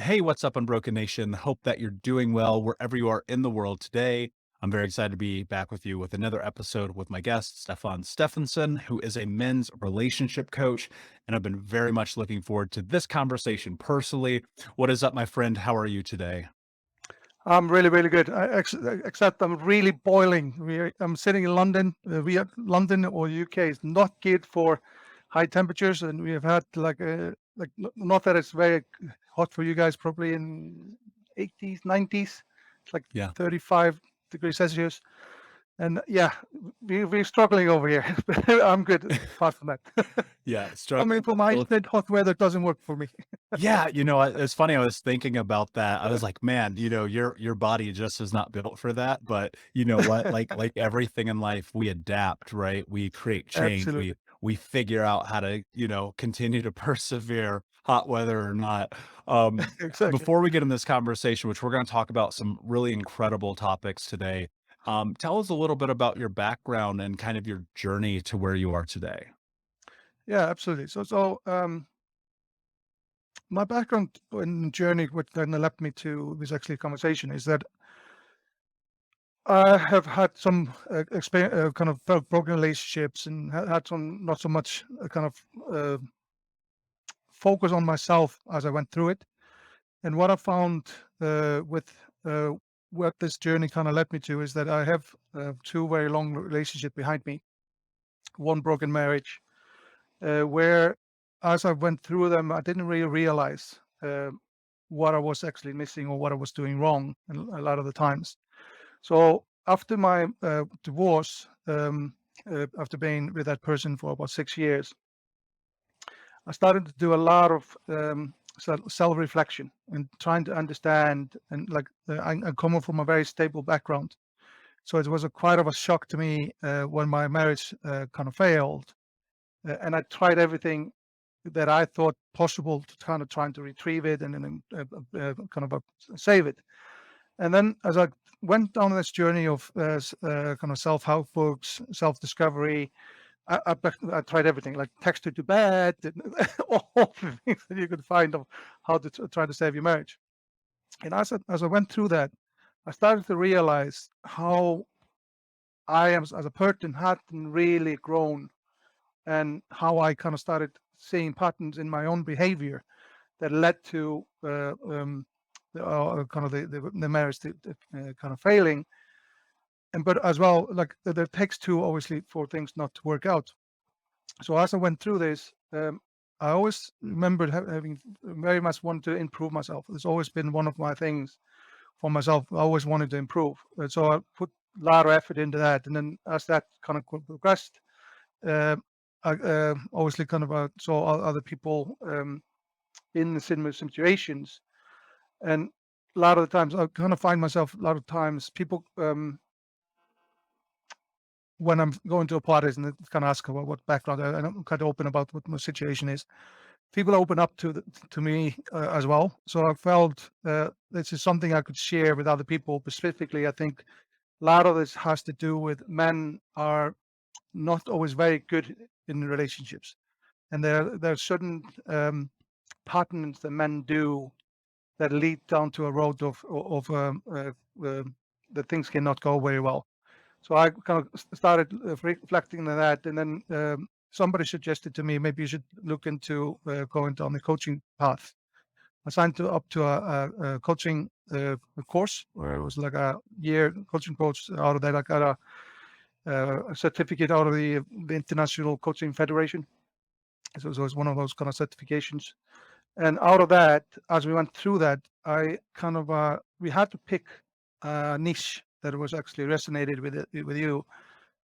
Hey, what's up, Unbroken Nation? Hope that you're doing well wherever you are in the world today. I'm very excited to be back with you with another episode with my guest, Stefan Stefansson, who is a men's relationship coach. And I've been very much looking forward to this conversation personally. What is up, my friend? How are you today? I'm really, really good. Except I'm really boiling. I'm sitting in London. London or UK is not good for high temperatures, and we have had not that it's very hot for you guys, probably in 80s, 90s. It's like Yeah. 35 degrees Celsius, and yeah, we're struggling over here. But I'm good apart from that. Yeah. Coming Struggling. from Iceland, hot weather doesn't work for me. Yeah, it's funny. I was thinking about that. I was like, man, your body just is not built for that. But you know what? Like everything in life, we adapt, right? We create change. We Absolutely. we figure out how to, continue to persevere, hot weather or not. Exactly. Before we get in this conversation, which we're going to talk about some really incredible topics today, tell us a little bit about your background and kind of your journey to where you are today. Yeah, absolutely. My background and journey, what kind of led me to this actually conversation, is that I have had some experience, kind of broken relationships, and had some not so much kind of focus on myself as I went through it. And what I found with what this journey kind of led me to is that I have two very long relationships behind me, one broken marriage, where as I went through them, I didn't really realize what I was actually missing or what I was doing wrong a lot of the times. So after my divorce, after being with that person for about 6 years, I started to do a lot of self-reflection and trying to understand. And I come from a very stable background, so it was quite of a shock to me when my marriage kind of failed, and I tried everything that I thought possible to kind of trying to retrieve it and then kind of save it. And then as I went down this journey of kind of self-help books, self-discovery, I tried everything, like text her to bed, and all the things that you could find of how to try to save your marriage. And as I went through that, I started to realize how I am as a person hadn't really grown, and how I kind of started seeing patterns in my own behavior that led to kind of the marriage kind of failing. And but as well, like there takes two obviously for things not to work out. So as I went through this, I always remembered having very much wanted to improve myself. It's always been one of my things for myself. I always wanted to improve, and so I put a lot of effort into that. And then as that kind of progressed, uh, I obviously kind of saw other people in the similar situations. And a lot of the times, I kind of find myself a lot of times people when I'm going to a parties and they kind of ask about what background, and I'm kind of open about what my situation is. People open up to me as well. So I felt this is something I could share with other people. Specifically, I think a lot of this has to do with men are not always very good in relationships, and there are certain patterns that men do that lead down to a road uh, that things cannot go very well. So I kind of started reflecting on that, and then somebody suggested to me maybe you should look into going down the coaching path. I signed up to a coaching course where it was like a year coaching coach. Out of that, I got a certificate out of the International Coaching Federation. So it's one of those kind of certifications. And out of that, as we went through that, I kind of we had to pick a niche that was actually resonated with you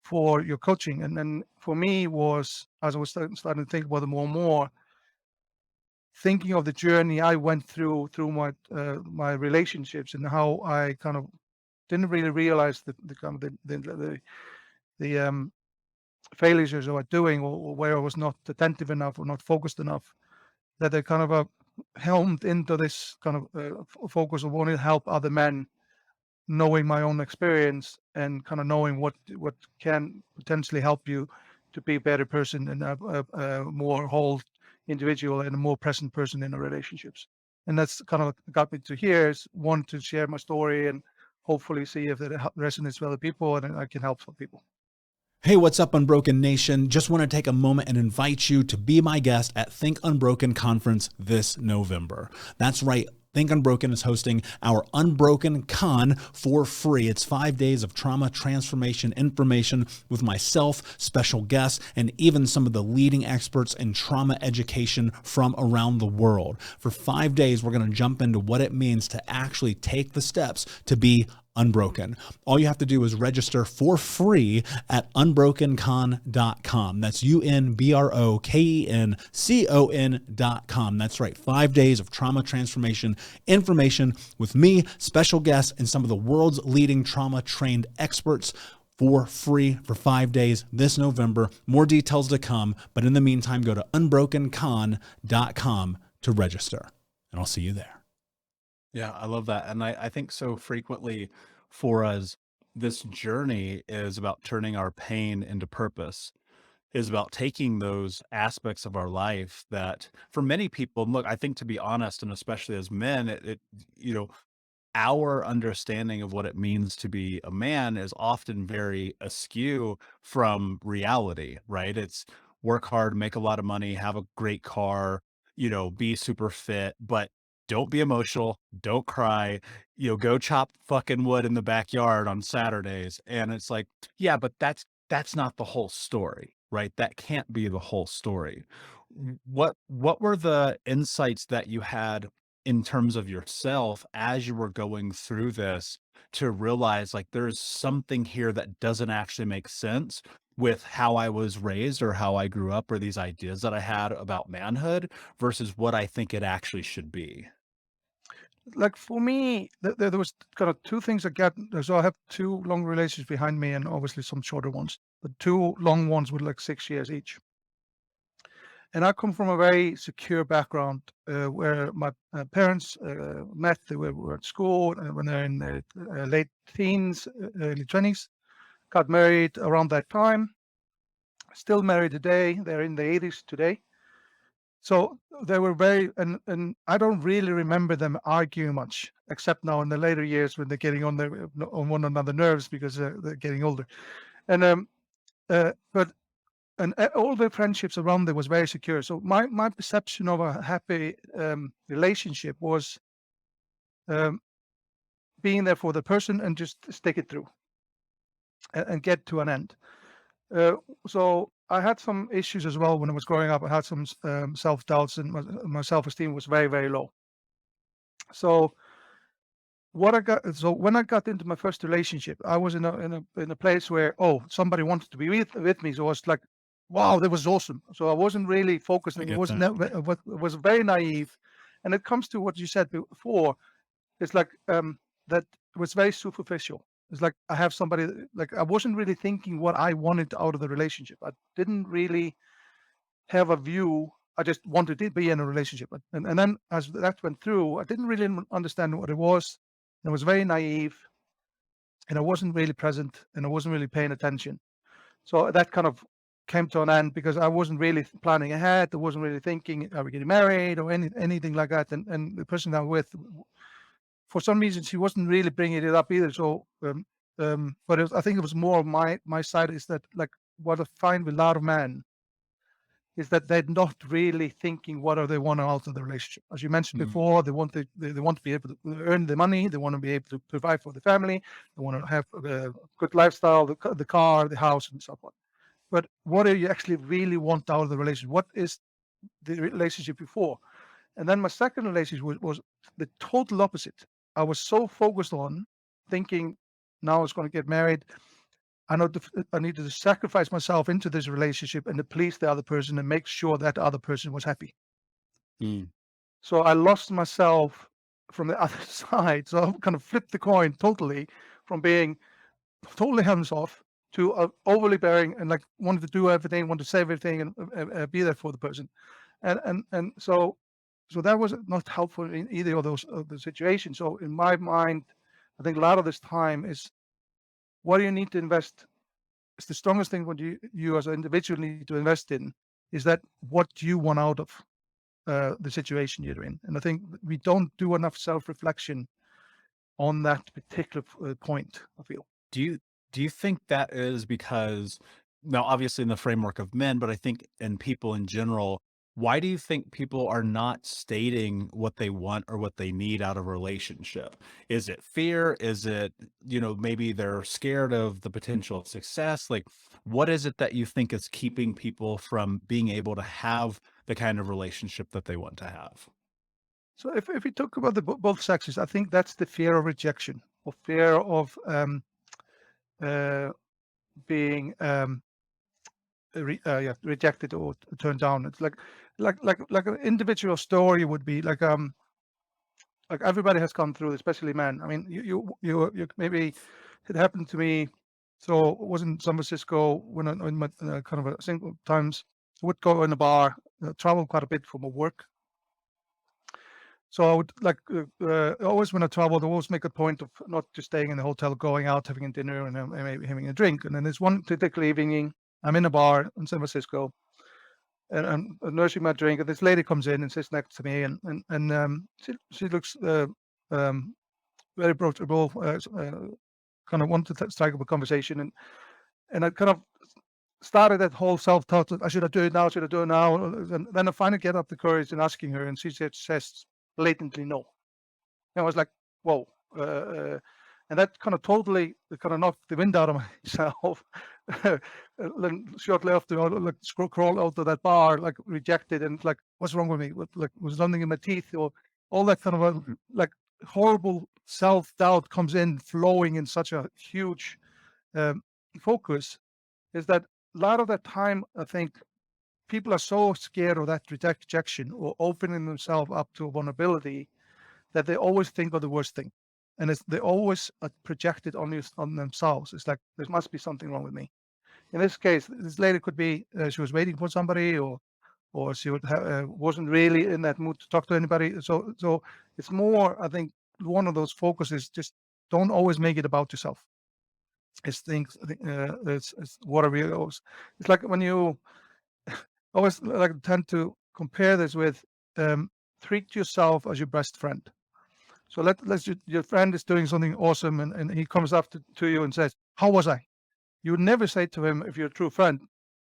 for your coaching. And then for me was, as I was starting to think about it more and more, thinking of the journey I went through my my relationships, and how I kind of didn't really realize the kind of the failures I was doing, or where I was not attentive enough or not focused enough, that I kind of helmed into this kind of focus of wanting to help other men, knowing my own experience and kind of knowing what can potentially help you to be a better person and a more whole individual and a more present person in the relationships. And that's kind of got me to here, is want to share my story and hopefully see if it resonates with other people and I can help some people. Hey, what's up, Unbroken Nation? Just want to take a moment and invite you to be my guest at Think Unbroken Conference this November. That's right. Think Unbroken is hosting our Unbroken Con for free. It's 5 days of trauma transformation information with myself, special guests, and even some of the leading experts in trauma education from around the world. For 5 days, we're going to jump into what it means to actually take the steps to be unbroken. All you have to do is register for free at unbrokencon.com. That's unbrokencon.com. That's right. 5 days of trauma transformation information with me, special guests, and some of the world's leading trauma trained experts for free for 5 days this November. More details to come. But in the meantime, go to unbrokencon.com to register, and I'll see you there. Yeah, I love that. And I think so frequently for us, this journey is about turning our pain into purpose, is about taking those aspects of our life that for many people, and look, I think to be honest, and especially as men, you know, our understanding of what it means to be a man is often very askew from reality, right? It's work hard, make a lot of money, have a great car, be super fit, but don't be emotional, don't cry, go chop fucking wood in the backyard on Saturdays. And it's like, yeah, but that's not the whole story, right? That can't be the whole story. What were the insights that you had in terms of yourself as you were going through this to realize like there's something here that doesn't actually make sense with how I was raised or how I grew up or these ideas that I had about manhood versus what I think it actually should be? Like for me, there was kind of two things that got. So I have two long relationships behind me, and obviously some shorter ones. The two long ones were like 6 years each. And I come from a very secure background where my parents met. They were at school when they're in their late teens, early 20s. Got married around that time. Still married today. They're in the 80s today. So they were and I don't really remember them arguing much, except now in the later years when they're getting on one another nerves because they're getting older. And but all the friendships around there was very secure. So my perception of a happy relationship was um, being there for the person and just stick it through and get to an end. Uh, so I had some issues as well when I was growing up. I had some self doubts, and my self esteem was very very low. So when I got into my first relationship, I was in a place where somebody wanted to be with me. So I was like, wow, that was awesome. So I wasn't really I focusing. It get was that. never it was very naive, and it comes to what you said before. It's like that was very superficial. It's like I have somebody like I wasn't really thinking what I wanted out of the relationship. I didn't really have a view. I just wanted to be in a relationship. And then as that went through, I didn't really understand what it was. I was very naive and I wasn't really present and I wasn't really paying attention. So that kind of came to an end because I wasn't really planning ahead. I wasn't really thinking, are we getting married or anything like that. And the person I'm with, for some reason, she wasn't really bringing it up either. So, but I think it was more my side is that like what I find with a lot of men is that they're not really thinking what are they want out of the relationship. As you mentioned Mm, before, they want to be able to earn the money, they want to be able to provide for the family, they want to have a good lifestyle, the car, the house, and so on. But what do you actually really want out of the relationship? What is the relationship before? And then my second relationship was the total opposite. I was so focused on thinking now I was going to get married. I needed to sacrifice myself into this relationship and to please the other person and make sure that the other person was happy. mm, So I lost myself from the other side. So I kind of flipped the coin totally from being totally hands off to overly bearing and like wanted to do everything, want to say everything and be there for the person. And so that was not helpful in either of those of the situations. So in my mind, I think a lot of this time is what do you need to invest. It's the strongest thing what you as an individual need to invest in is that what do you want out of the situation you're in. And I think we don't do enough self-reflection on that particular point, I feel. Do you think that is because now obviously in the framework of men, but I think in people in general, why do you think people are not stating what they want or what they need out of a relationship? Is it fear? Is it, maybe they're scared of the potential success? Like, what is it that you think is keeping people from being able to have the kind of relationship that they want to have? So if we talk about both sexes, I think that's the fear of rejection or fear of uh, being rejected or turned down. It's like an individual story would be like everybody has gone through, especially men. I mean, you maybe it happened to me. So I was in San Francisco when in my kind of a single times. I would go in a bar, travel quite a bit for my work. So I would always when I traveled, I always make a point of not just staying in the hotel, going out, having a dinner, and maybe having a drink. And then there's one particular evening, I'm in a bar in San Francisco, and I'm nursing my drink, and this lady comes in and sits next to me, and she looks um, very approachable, kind of wanted to strike up a conversation, and I kind of started that whole self-talk. I should I do it now? Should I do it now? And then I finally get up the courage and asking her, and she says blatantly no. And I was like, whoa. And that kind of totally kind of knocked the wind out of myself. Then shortly after, I like crawl out of that bar, like rejected, and like, what's wrong with me? Like, was something in my teeth, or all that kind of like horrible self-doubt comes in, flowing in such a huge um, focus. Is that a lot of that time? I think people are so scared of that rejection or opening themselves up to a vulnerability that they always think of the worst thing, and they always project it on themselves. It's like there must be something wrong with me. In this case, this lady could be she was waiting for somebody, or she wasn't really in that mood to talk to anybody. So it's more. I think one of those focuses just don't always make it about yourself. It's things. It's what are we always. It's like when you always like tend to compare this with treat yourself as your best friend. So your friend is doing something awesome, and he comes up to you and says, "How was I?" You would never say to him, if you're a true friend,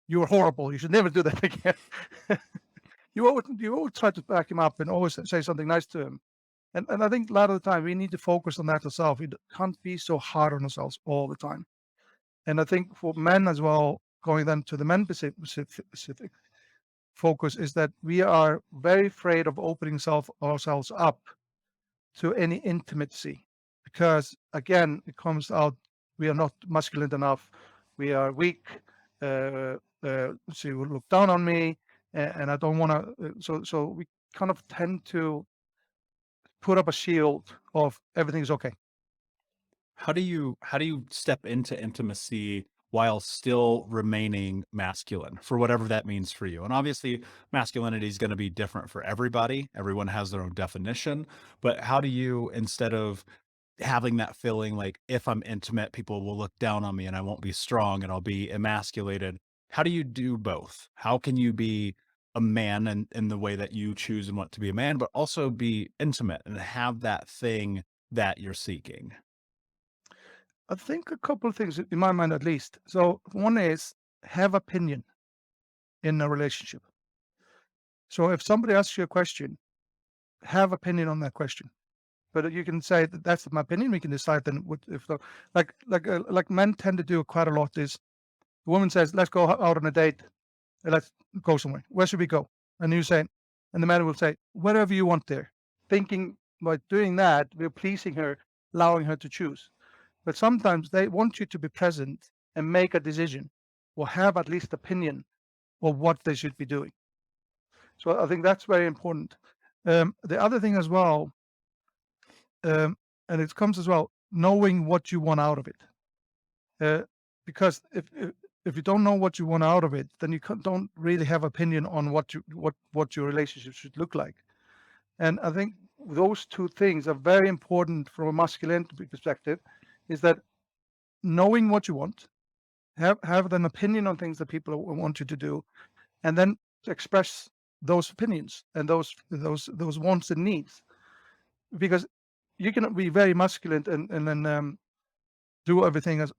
"You were horrible. You should never do that again." You always try to back him up and always say something nice to him. And I think a lot of the time we need to focus on that ourselves. We can't be so hard on ourselves all the time. And I think for men as well, going then to the men specific focus is that we are very afraid of opening ourselves up to any intimacy, because again it comes out we are not masculine enough, we are weak, she will look down on me, and I don't want to, so we kind of tend to put up a shield of everything's okay. How do you step into intimacy while still remaining masculine for whatever that means for you? And obviously masculinity is going to be different for everybody. Everyone has their own definition, but how do you, instead of having that feeling like if I'm intimate, people will look down on me and I won't be strong and I'll be emasculated. How do you do both? How can you be a man in the way that you choose and want to be a man, but also be intimate and have that thing that you're seeking? I think a couple of things in my mind at least. So one is have opinion in a relationship. So if somebody asks you a question, have opinion on that question. But you can say that that's my opinion. We can decide then what if like men tend to do quite a lot is the woman says, "Let's go out on a date. Let's go somewhere. Where should we go?" And you say, and the man will say, "Wherever you want there," thinking by doing that we're pleasing her, allowing her to choose. But sometimes they want you to be present and make a decision, or have at least opinion of what they should be doing. So I think that's very important. The other thing as well, um, and it comes as well, knowing what you want out of it. Uh, because if you don't know what you want out of it, then you don't really have opinion on what your relationship should look like. And I think those two things are very important from a masculine perspective. Is that knowing what you want, have an opinion on things that people want you to do, and then express those opinions and those wants and needs, because you can be very masculine and then do everything as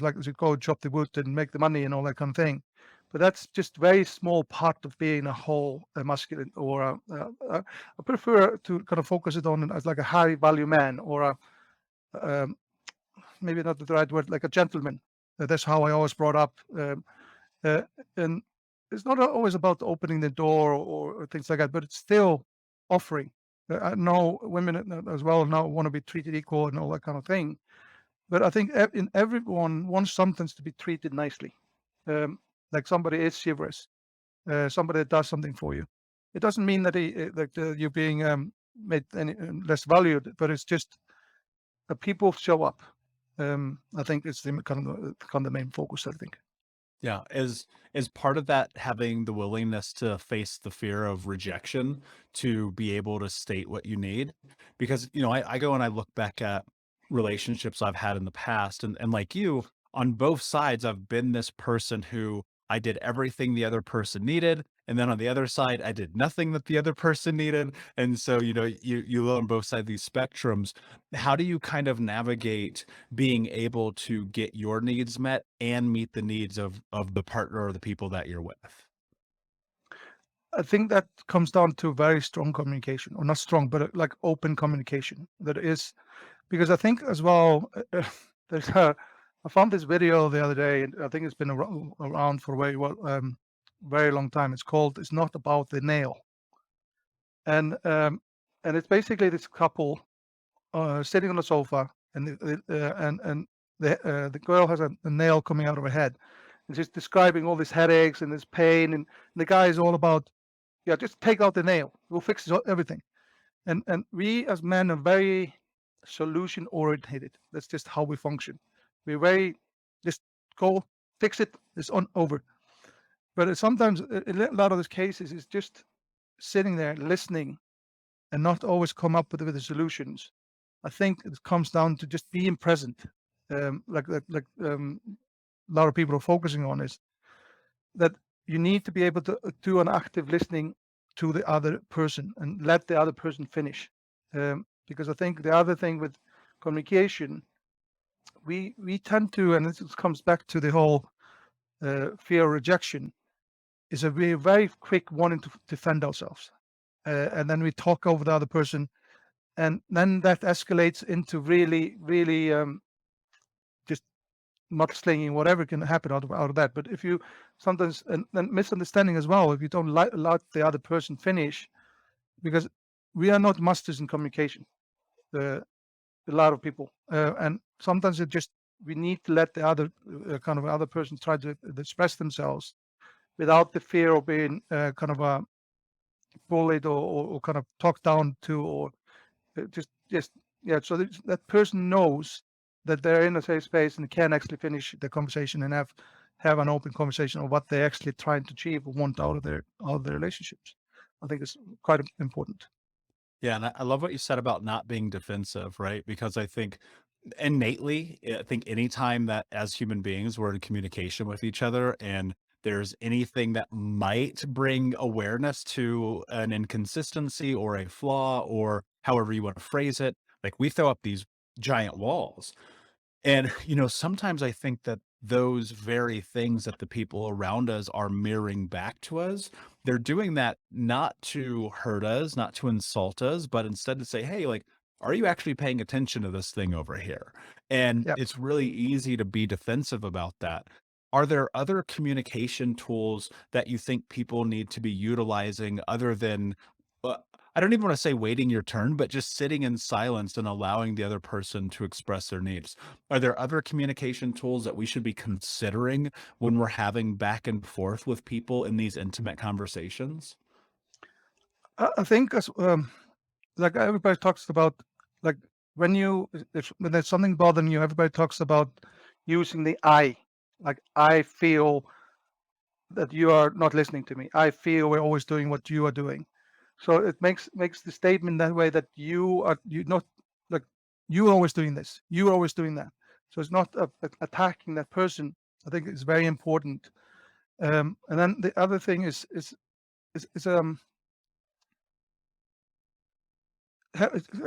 like as you call, chop the wood and make the money and all that kind of thing. But that's just very small part of being a whole masculine, or I prefer to kind of focus it on as like a high value man, or a um, maybe not the right word, like a gentleman. That's how I always brought up. Uh, and it's not always about opening the door or things like that, but it's still offering. I know women as well now want to be treated equal and all that kind of thing. But I think in everyone wants sometimes to be treated nicely, um, like somebody is chivalrous, somebody that does something for you. It doesn't mean that you're being made any less valued, but it's just that people show up. I think it's the kind of the main focus, I think. Yeah, is part of that having the willingness to face the fear of rejection to be able to state what you need? Because, I go and I look back at relationships I've had in the past, and like you, on both sides, I've been this person who I did everything the other person needed, and then on the other side, I did nothing that the other person needed. And so, you live on both sides of these spectrums. How do you kind of navigate being able to get your needs met and meet the needs of the partner or the people that you're with? I think that comes down to very strong communication, or not strong, but like open communication. That is because I think as well. There's a, I found this video the other day, and I think it's been around for a very long time. It's called "It's Not About the Nail," and um, and it's basically this couple sitting on the sofa, and the girl has a nail coming out of her head, and she's describing all these headaches and this pain, and the guy is all about, yeah, just take out the nail, we'll fix everything. And we as men are very solution oriented. That's just how we function. We're very just go fix it. It's on over. But sometimes in a lot of these cases, it's just sitting there listening and not always come up with the solutions. I think it comes down to just being present. A lot of people are focusing on is that you need to be able to do an active listening to the other person and let the other person finish. Because I think the other thing with communication, we tend to, and this comes back to the whole fear of rejection, is that we're very quick wanting to defend ourselves, and then we talk over the other person, and then that escalates into really, really just mudslinging, whatever can happen out of that. But if you sometimes, and then misunderstanding as well, if you don't let the other person finish, because we are not masters in communication, uh, a lot of people, and sometimes it just we need to let the other person try to express themselves without the fear of being kind of bullied or kind of talked down to, or just yeah. So that person knows that they're in a safe space and can actually finish the conversation and have an open conversation of what they're actually trying to achieve or want out of their relationships. I think it's quite important. Yeah, and I love what you said about not being defensive, right? Because I think innately, I think anytime that as human beings we're in communication with each other and there's anything that might bring awareness to an inconsistency or a flaw or however you want to phrase it, like we throw up these giant walls. And, sometimes I think that those very things that the people around us are mirroring back to us, they're doing that not to hurt us, not to insult us, but instead to say, hey, like, are you actually paying attention to this thing over here? And Yeah. it's really easy to be defensive about that. Are there other communication tools that you think people need to be utilizing other than, uh, I don't even want to say waiting your turn, but just sitting in silence and allowing the other person to express their needs? Are there other communication tools that we should be considering when we're having back and forth with people in these intimate conversations? I think as like everybody talks about, like when when there's something bothering you, everybody talks about using the I. Like I feel that you are not listening to me. I feel we're always doing what you are doing. So it makes the statement that way, that you not like you're always doing this, you're always doing that. So it's not attacking that person. I think it's very important. And then the other thing is it's it's a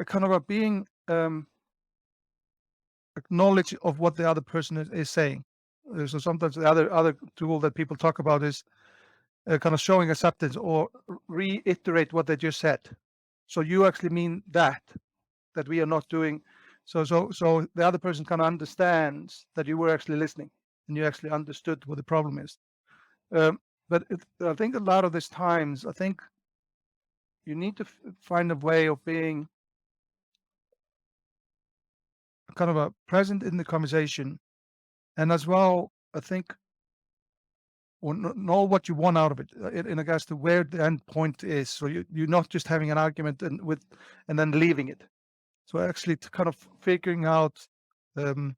kind of a being acknowledge of what the other person is saying. So sometimes the other tool that people talk about is kind of showing acceptance or reiterate what they just said. So you actually mean that we are not doing. So the other person kind of understands that you were actually listening and you actually understood what the problem is. But I think a lot of these times, I think you need to find a way of being kind of a present in the conversation, and as well, I think, or know what you want out of it, in regards to where the end point is. So you're not just having an argument and then leaving it. So actually, to kind of figuring out a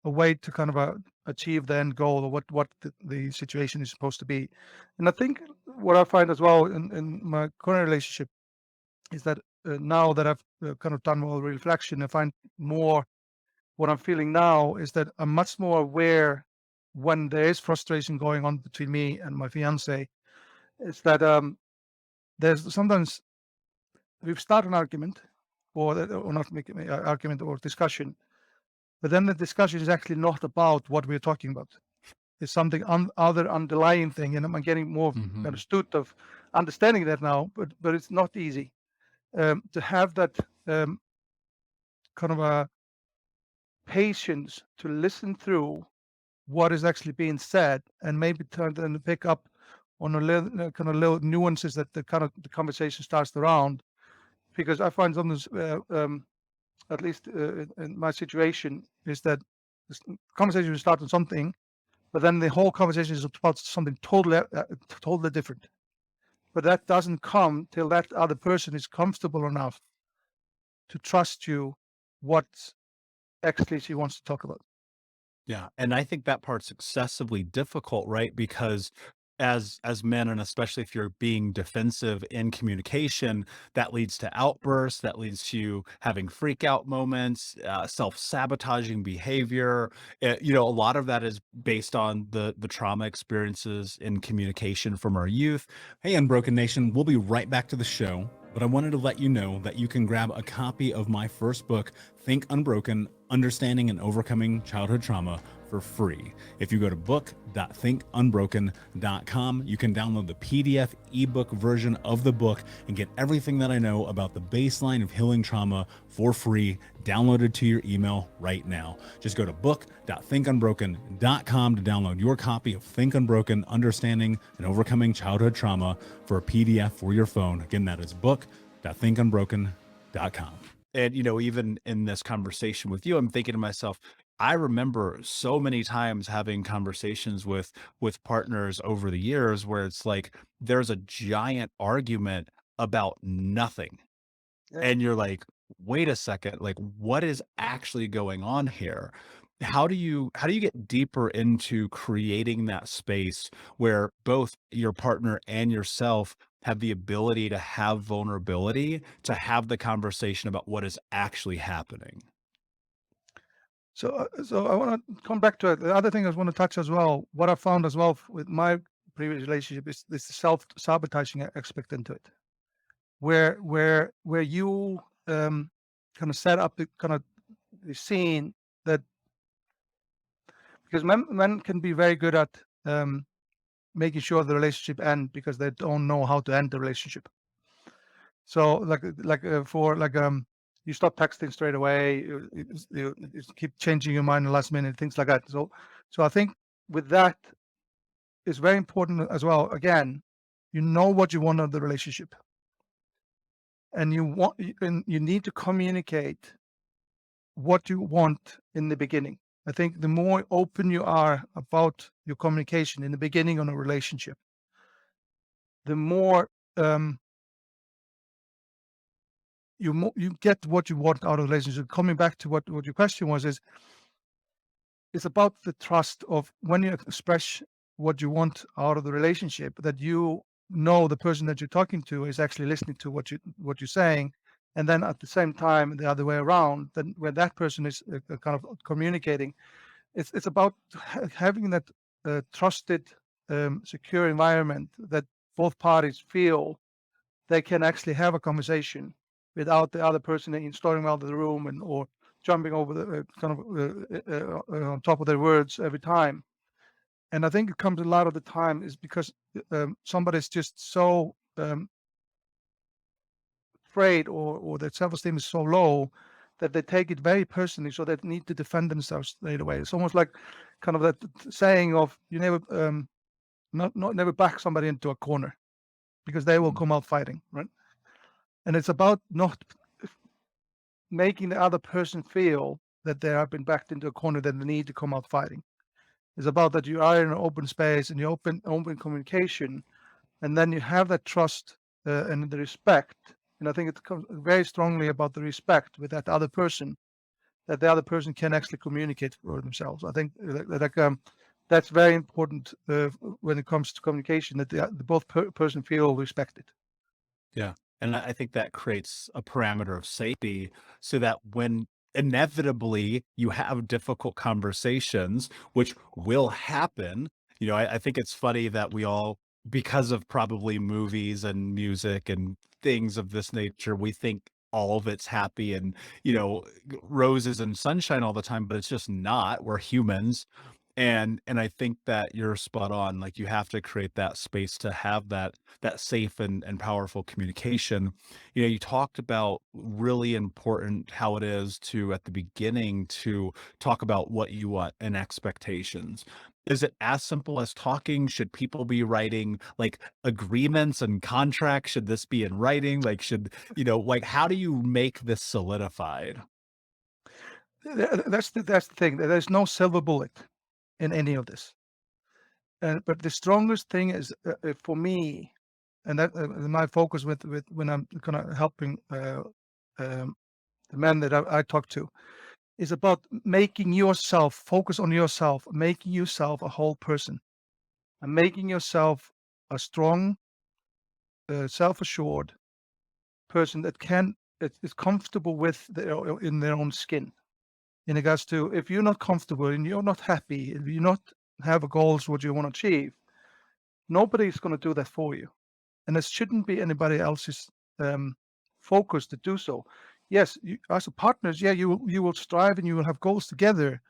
way to kind of achieve the end goal, or what the situation is supposed to be. And I think what I find as well in my current relationship is that now that I've kind of done more reflection, I find more what I'm feeling now is that I'm much more aware when there is frustration going on between me and my fiance. Is that there's sometimes we've started an argument, or not making an argument or discussion, but then the discussion is actually not about what we're talking about. It's something other underlying thing, and I'm getting more Mhm. understood of understanding that now. But it's not easy to have that kind of a patience to listen through what is actually being said, and maybe turn and pick up on a little kind of little nuances that the kind of the conversation starts around. Because I find sometimes, at least in my situation, is that this conversation will start on something, but then the whole conversation is about something totally different. But that doesn't come till that other person is comfortable enough to trust you what actually she wants to talk about. Yeah, and I think that part's excessively difficult, right? Because as men, and especially if you're being defensive in communication, that leads to outbursts, that leads to having freak out moments, self-sabotaging behavior. A lot of that is based on the trauma experiences in communication from our youth. Hey, Unbroken Nation, we'll be right back to the show. But I wanted to let you know that you can grab a copy of my first book, Think Unbroken: Understanding and Overcoming Childhood Trauma, for free. If you go to book.thinkunbroken.com, you can download the PDF ebook version of the book and get everything that I know about the baseline of healing trauma for free, downloaded to your email right now. Just go to book.thinkunbroken.com to download your copy of Think Unbroken: Understanding and Overcoming Childhood Trauma for a PDF for your phone. Again, that is book.thinkunbroken.com. And, even in this conversation with you, I'm thinking to myself, I remember so many times having conversations with partners over the years where it's like there's a giant argument about nothing. Yeah. And you're like, wait a second, like what is actually going on here? How do you get deeper into creating that space where both your partner and yourself have the ability to have vulnerability, to have the conversation about what is actually happening? So I want to come back to it. The other thing I want to touch as well, what I found as well with my previous relationship is this self-sabotaging aspect into it, where you kind of set up the kind of the scene that, because men can be very good at making sure the relationship end because they don't know how to end the relationship. So for you stop texting straight away, you keep changing your mind in the last minute, things like that. So I think with that, it's very important as well. Again, you know what you want of the relationship, and you need to communicate what you want in the beginning. I think the more open you are about your communication in the beginning of a relationship, the more um, you get what you want out of the relationship. Coming back to what your question was, is it's about the trust of when you express what you want out of the relationship, that you know the person that you're talking to is actually listening to what you're saying, and then at the same time the other way around, then where that person is kind of communicating. It's about having that trusted secure environment that both parties feel they can actually have a conversation without the other person storming out of the room and or jumping over the on top of their words every time. And I think it comes a lot of the time is because somebody's just so afraid or their self-esteem is so low that they take it very personally, so they need to defend themselves straight away. It's almost like kind of that saying of you never not never back somebody into a corner because they will Mm. come out fighting, right? And it's about not making the other person feel that they have been backed into a corner that they need to come out fighting. It's about that you are in an open space and you open communication, and then you have that trust and the respect. And I think it comes very strongly about the respect with that other person, that the other person can actually communicate for themselves. I think that's very important when it comes to communication, that the both person feel respected. Yeah. And I think that creates a parameter of safety so that when inevitably you have difficult conversations, which will happen, I think it's funny that we all, because of probably movies and music and things of this nature, we think all of it's happy and, roses and sunshine all the time, but it's just not. We're humans. And I think that you're spot on. Like you have to create that space to have that safe and powerful communication. You talked about really important how it is to at the beginning to talk about what you want and expectations. Is it as simple as talking? Should people be writing like agreements and contracts? Should this be in writing? Like like how do you make this solidified? That's the thing. There's no silver bullet in any of this. But the strongest thing is for me, and that my focus with when I'm kind of helping um, the men that I talk to is about making yourself focus on yourself, making yourself a whole person, and making yourself a strong, self-assured person that is comfortable with in their own skin. In regards to if you're not comfortable and you're not happy, if you not have goals what you want to achieve, nobody's going to do that for you, and it shouldn't be anybody else's um, focus to do so. Yes, as a partners, yeah, you will strive and you will have goals together,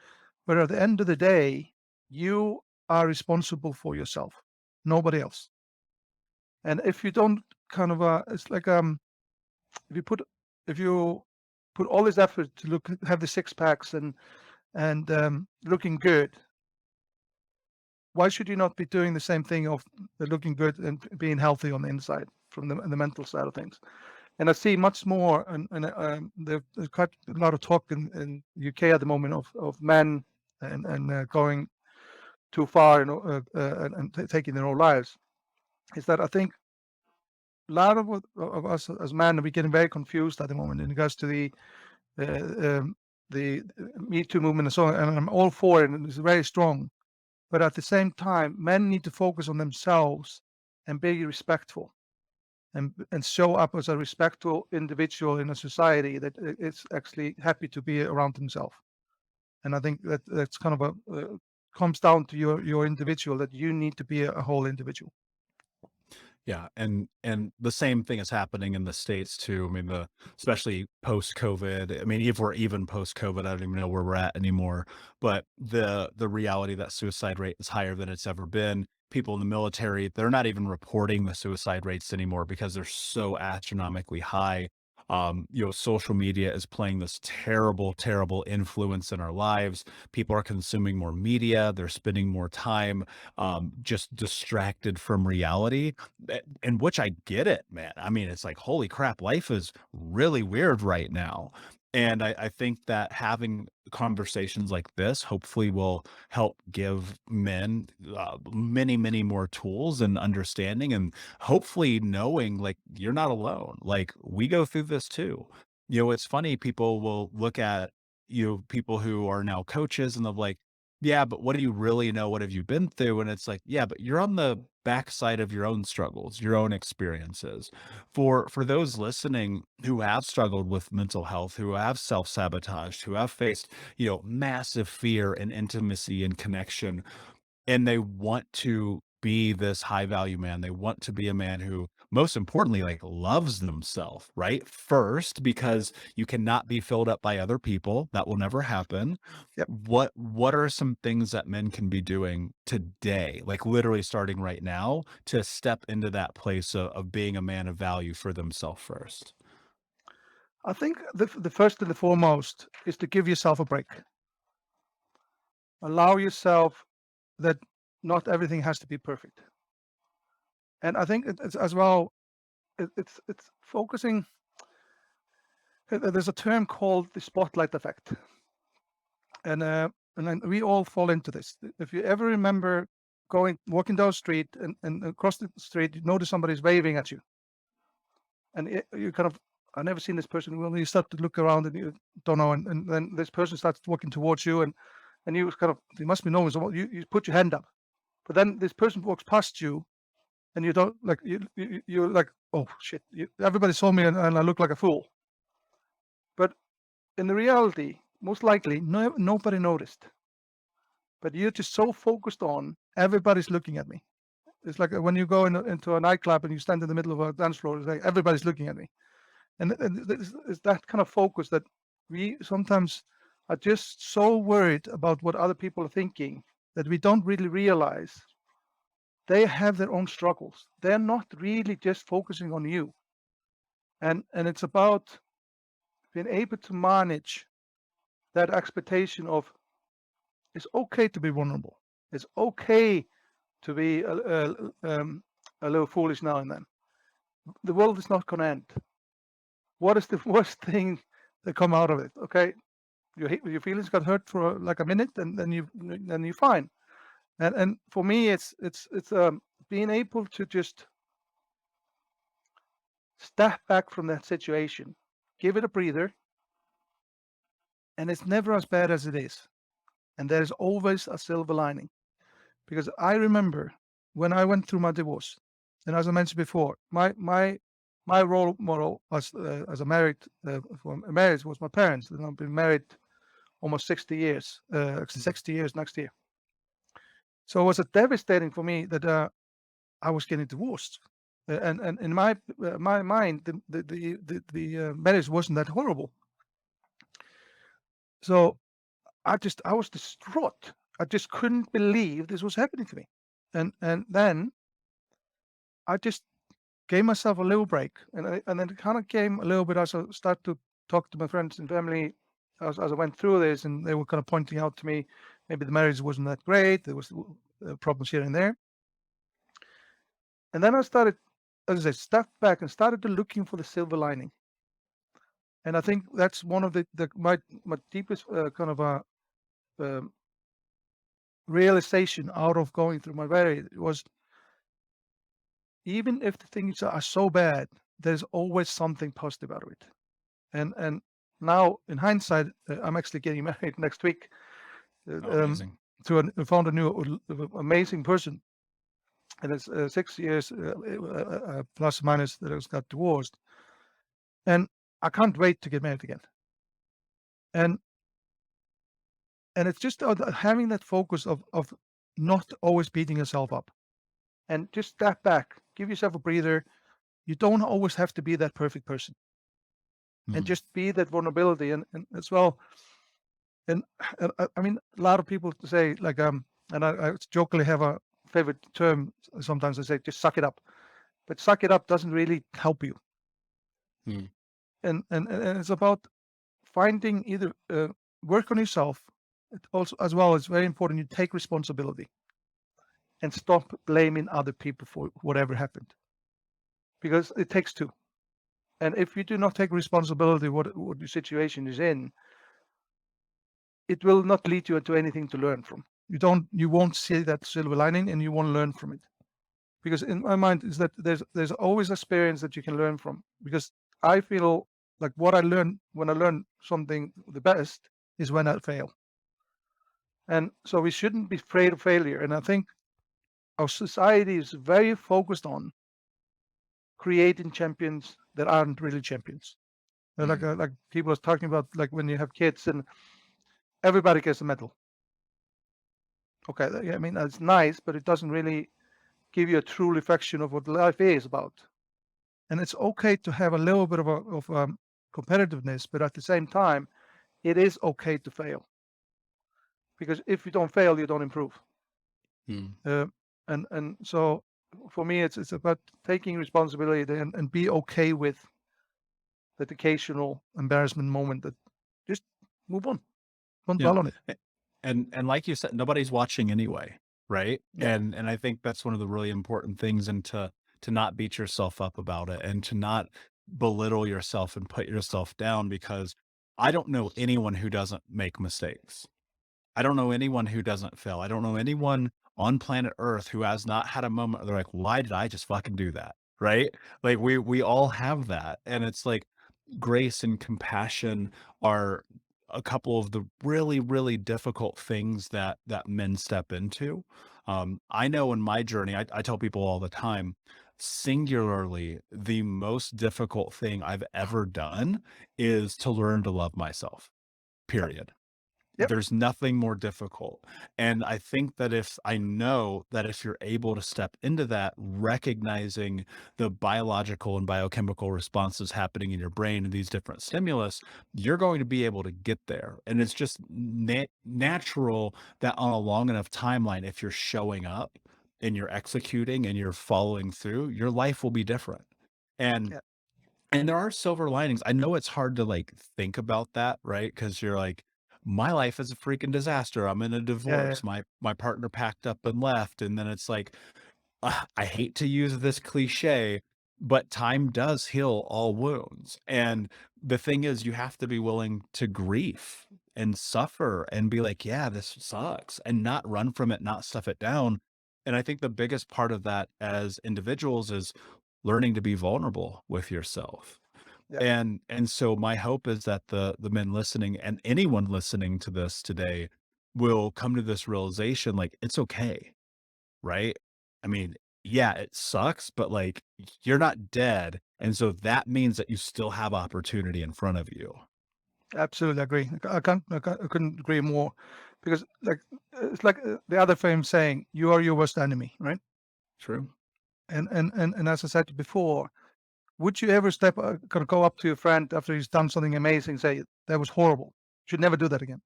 but at the end of the day, you are responsible for yourself, nobody else. And if you don't kind of it's like if you put if you put all this effort to have the six packs and looking good, why should you not be doing the same thing of looking good and being healthy on the inside from the mental side of things? And I see much more, and there's quite a lot of talk in UK at the moment of men and going too far and taking their own lives. Is that I think a lot of us as men, we're getting very confused at the moment in regards to the Me Too movement and so on. And I'm all for it, and it's very strong. But at the same time, men need to focus on themselves and be respectful and show up as a respectful individual in a society that is actually happy to be around himself. And I think that that's kind of comes down to your individual, that you need to be a whole individual. Yeah, and the same thing is happening in the States too. I mean, especially post-COVID. I mean, if we're even post-COVID, I don't even know where we're at anymore. But the reality that suicide rate is higher than it's ever been. People in the military, they're not even reporting the suicide rates anymore because they're so astronomically high. Social media is playing this terrible, terrible influence in our lives. People are consuming more media, they're spending more time just distracted from reality in which I get it, man. I mean, it's like, holy crap, life is really weird right now. And I think that having conversations like this hopefully will help give men many, many more tools and understanding, and hopefully knowing like you're not alone. Like we go through this too. It's funny, people will look at people who are now coaches and they're like, yeah, but what do you really know? What have you been through? And it's like, yeah, but you're on the backside of your own struggles, your own experiences. For those listening who have struggled with mental health, who have self-sabotaged, who have faced, massive fear and intimacy and connection, and they want to be this high value man. They want to be a man who, most importantly, like loves themselves, right? First, because you cannot be filled up by other people. That will never happen. Yep. What are some things that men can be doing today, like literally starting right now, to step into that place of being a man of value for themselves first? I think the first and the foremost is to give yourself a break. Allow yourself that not everything has to be perfect. And I think it's as well, it's focusing. There's a term called the spotlight effect, and then we all fall into this. If you ever remember walking down the street, and across the street, you notice somebody's waving at you, and you kind of, I've never seen this person. Well, you start to look around and you don't know, and then this person starts walking towards you, and you kind of, you must be knowing, so you put your hand up, but then this person walks past you, and you don't like, you're like, oh shit, everybody saw me, and I look like a fool. But in the reality, most likely, nobody noticed. But you're just so focused on everybody's looking at me. It's like when you go into a nightclub and you stand in the middle of a dance floor, it's like everybody's looking at me. And it's that kind of focus that we sometimes are just so worried about what other people are thinking that we don't really realize they have their own struggles. They're not really just focusing on you. And it's about being able to manage that expectation of, it's okay to be vulnerable. It's okay to be a little foolish now and then. The world is not going to end. What is the worst thing that come out of it? Okay, your feelings got hurt for like a minute, and then you're fine. And for me, it's being able to just step back from that situation, give it a breather, and it's never as bad as it is. And there's always a silver lining. Because I remember when I went through my divorce, and as I mentioned before, my role model as a married for marriage was my parents. And I've been married almost 60 years, 60 years next year. So it was devastating for me that I was getting divorced. And in my mind, the marriage wasn't that horrible. So I was distraught. I just couldn't believe this was happening to me. And then I just gave myself a little break, and then it kind of came a little bit as I started to talk to my friends and family as I went through this, and they were kind of pointing out to me maybe the marriage wasn't that great. There was problems here and there, and then I started, as I said, stepped back and started to looking for the silver lining. And I think that's one of my deepest kind of a realization out of going through my marriage was, even if the things are so bad, there's always something positive out of it. And now in hindsight, I'm actually getting married next week. Amazing. Found a new amazing person, and it's 6 years plus minus that I got divorced, and I can't wait to get married again. And it's just having that focus of not always beating yourself up, and just step back, give yourself a breather. You don't always have to be that perfect person, and just be that vulnerability, and as well. And I mean, a lot of people say like, and I jokingly have a favorite term. Sometimes I say, just suck it up, but suck it up doesn't really help you. Mm. And it's about finding either work on yourself. It also, as well, it's very important you take responsibility and stop blaming other people for whatever happened, because it takes two. And if you do not take responsibility what your situation is in, it will not lead you to anything to learn from. You won't see that silver lining, and you won't learn from it. Because in my mind is that there's always experience that you can learn from. Because I feel like what I learn when I learn something the best is when I fail. And so we shouldn't be afraid of failure. And I think our society is very focused on creating champions that aren't really champions. Like people are talking about, like when you have kids and everybody gets a medal. Okay, I mean, that's nice, but it doesn't really give you a true reflection of what life is about. And it's okay to have a little bit of competitiveness, but at the same time, it is okay to fail, because if you don't fail, you don't improve. Mm. Uh, and so for me, it's about taking responsibility and be okay with that occasional embarrassment moment. That just move on, don't Yeah. dwell on it. A- and like you said, nobody's watching anyway, right? Yeah, And I think that's one of the really important things, and to not beat yourself up about it, and to not belittle yourself and put yourself down, because I don't know anyone who doesn't make mistakes. I don't know anyone who doesn't fail. I don't know anyone on planet Earth who has not had a moment where they're like, "Why did I just fucking do that?" Right? Like we all have that. And it's like grace and compassion are a couple of the really, really difficult things that men step into. I know in my journey, I tell people all the time, singularly, the most difficult thing I've ever done is to learn to love myself. Period. yep, There's nothing more difficult. And I think that if I know that if you're able to step into that, recognizing the biological and biochemical responses happening in your brain and these different stimulus, you're going to be able to get there. And it's just natural that on a long enough timeline, if you're showing up and you're executing and you're following through, your life will be different. And yeah, and there are silver linings. I know it's hard to, like, think about that, right? Because 'Cause you're like, "My life is a freaking disaster. I'm in a yeah, yeah, divorce. My partner packed up and left." And then it's like, I hate to use this cliche, but time does heal all wounds. And the thing is, you have to be willing to grieve and suffer and be like, "Yeah, this sucks," and not run from it, not stuff it down. And I think the biggest part of that as individuals is learning to be vulnerable with yourself. yeah. And so my hope is that the men listening and anyone listening to this today will come to this realization, like, it's okay, right? I mean, yeah, it sucks, but, like, you're not dead, and so that means that you still have opportunity in front of you. Absolutely agree. I couldn't agree more, because it's like the other famous saying, "You are your worst enemy," right? True. And as I said before, would you ever kind of go up to your friend after he's done something amazing, say that was horrible, should never do that again?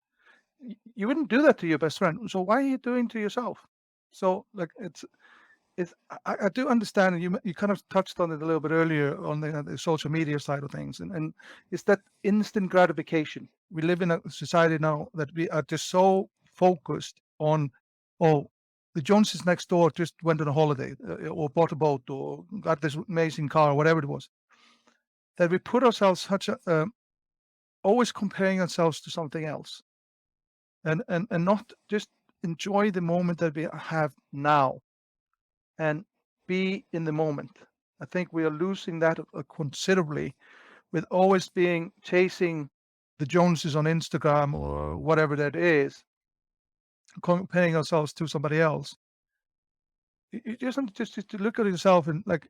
You wouldn't do that to your best friend. So why are you doing to yourself? So like I do understand, and you kind of touched on it a little bit earlier on the social media side of things, and it's that instant gratification. We live in a society now that we are just so focused on, oh, the Joneses next door just went on a holiday, or bought a boat, or got this amazing car, or whatever it was, that we put ourselves such a always comparing ourselves to something else, and not just enjoy the moment that we have now and be in the moment. I think we are losing that considerably with always being chasing the Joneses on Instagram or whatever that is, comparing ourselves to somebody else. You just have just to look at yourself and like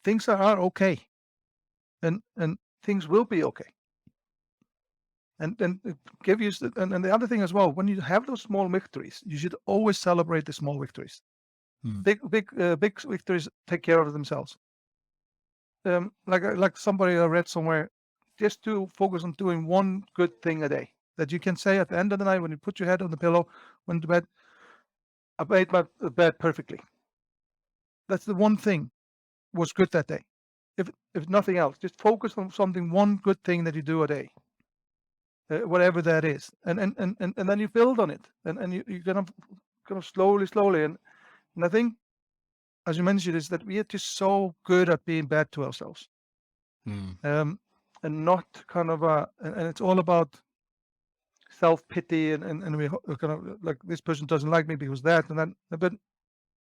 things are okay, and things will be okay. And then give you and the other thing as well, when you have those small victories, you should always celebrate the small victories. Hmm. Big victories take care of themselves. Like somebody I read somewhere, just to focus on doing one good thing a day that you can say at the end of the night when you put your head on the pillow, when to bed, I made my bed perfectly. That's the one thing was good that day. If nothing else, just focus on something, one good thing that you do a day, whatever that is, and then you build on it, and you kind of slowly, and I think, as you mentioned, is that we are just so good at being bad to ourselves, Hmm. um, and not kind of and it's all about self pity, and we kind of like, this person doesn't like me because that and then, but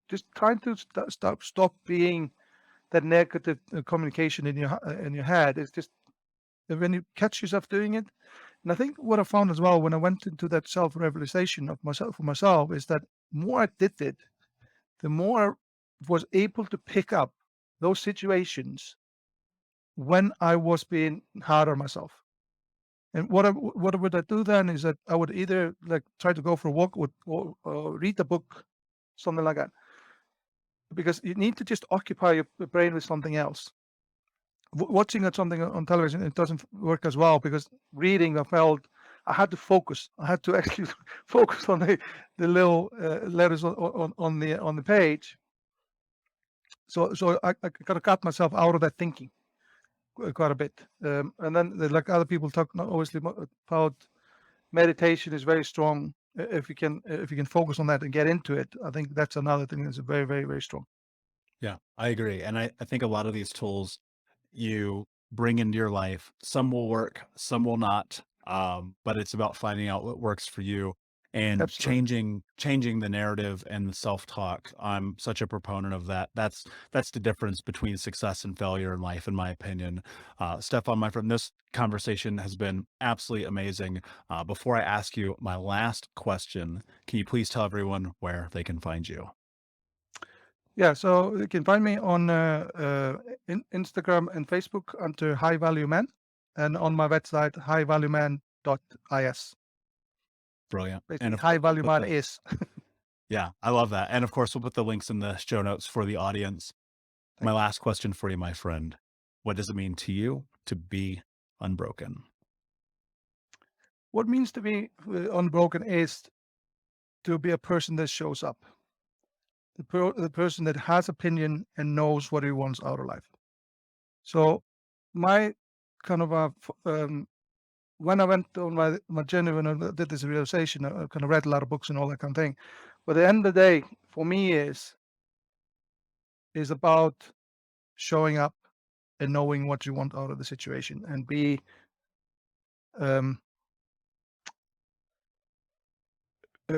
just trying to stop being that negative communication in your head. It's just when you catch yourself doing it. And I think what I found as well when I went into that self realization of myself for myself is that more I did it, the more I was able to pick up those situations when I was being hard on myself. And what would I do then is that I would either like try to go for a walk or read a book, something like that. because you need to just occupy your brain with something else. Watching something on television, it doesn't work as well, because reading, I felt I had to focus. I had to actually focus on the little letters on the page. So I kind of got myself out of that thinking quite a bit. And then like other people talk obviously about meditation is very strong. If you can focus on that and get into it, I think that's another thing that's very, very, very strong. Yeah, I agree. And I think a lot of these tools you bring into your life, some will work, some will not. But it's about finding out what works for you and Absolutely. changing the narrative and the self-talk. I'm such a proponent of that. That's the difference between success and failure in life, in my opinion. Stefan, my friend, this conversation has been absolutely amazing. Before I ask you my last question, can you please tell everyone where they can find you? Yeah, so you can find me on Instagram and Facebook under High Value Man, and on my website highvalueman.is. Brilliant. And Basically, of High course, we'll Value put Man the is. yeah, I love that. And of course, we'll put the links in the show notes for the audience. My Thank you. last question for you, my friend. What does it mean to you to be unbroken? What it means to be unbroken is to be a person that shows up, the person that has opinion and knows what he wants out of life. So my kind of when I went on my journey, when I did this realization, I kind of read a lot of books and all that kind of thing. But at the end of the day, for me, is about showing up and knowing what you want out of the situation, and be um,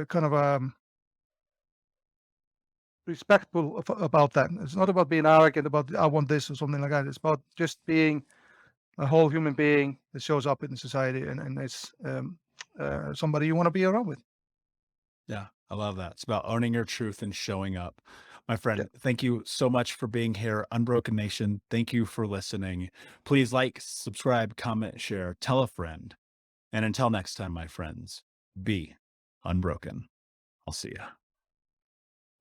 kind of respectful about that. It's not about being arrogant about I want this or something like that. It's about just being a whole human being that shows up in society, and it's somebody you want to be around with. Yeah, I love that. It's about owning your truth and showing up. My Yeah. friend, thank you so much for being here, Unbroken Nation. Thank you for listening. Please like, subscribe, comment, share, tell a friend. And until next time, my friends, be unbroken. I'll see you.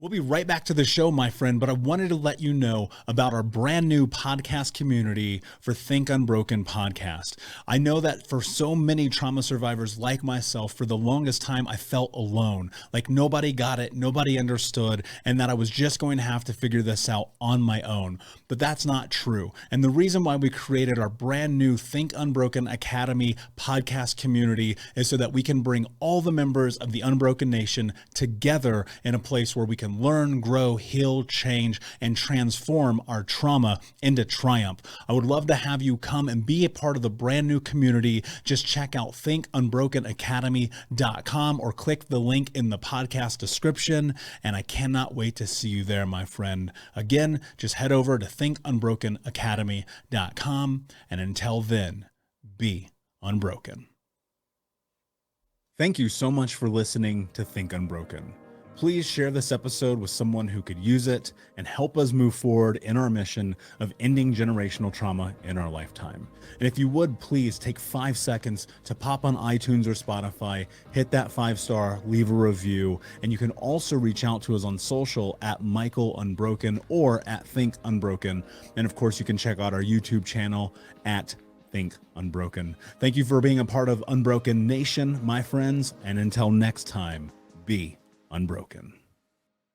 We'll be right back to the show, my friend, but I wanted to let you know about our brand new podcast community for Think Unbroken podcast. I know that for so many trauma survivors like myself, for the longest time, I felt alone, like nobody got it, nobody understood, and that I was just going to have to figure this out on my own. But that's not true. And the reason why we created our brand new Think Unbroken Academy podcast community is so that we can bring all the members of the Unbroken Nation together in a place where we can learn, grow, heal, change, and transform our trauma into triumph. I would love to have you come and be a part of the brand new community. Just check out thinkunbrokenacademy.com or click the link in the podcast description. And I cannot wait to see you there, my friend. Again, just head over to thinkunbrokenacademy.com. And until then, be unbroken. Thank you so much for listening to Think Unbroken. Please share this episode with someone who could use it and help us move forward in our mission of ending generational trauma in our lifetime. And if you would, please take 5 seconds to pop on iTunes or Spotify, hit that 5-star, leave a review, and you can also reach out to us on social at Michael Unbroken or at Think Unbroken. And of course, you can check out our YouTube channel at Think Unbroken. Thank you for being a part of Unbroken Nation, my friends, and until next time, be unbroken.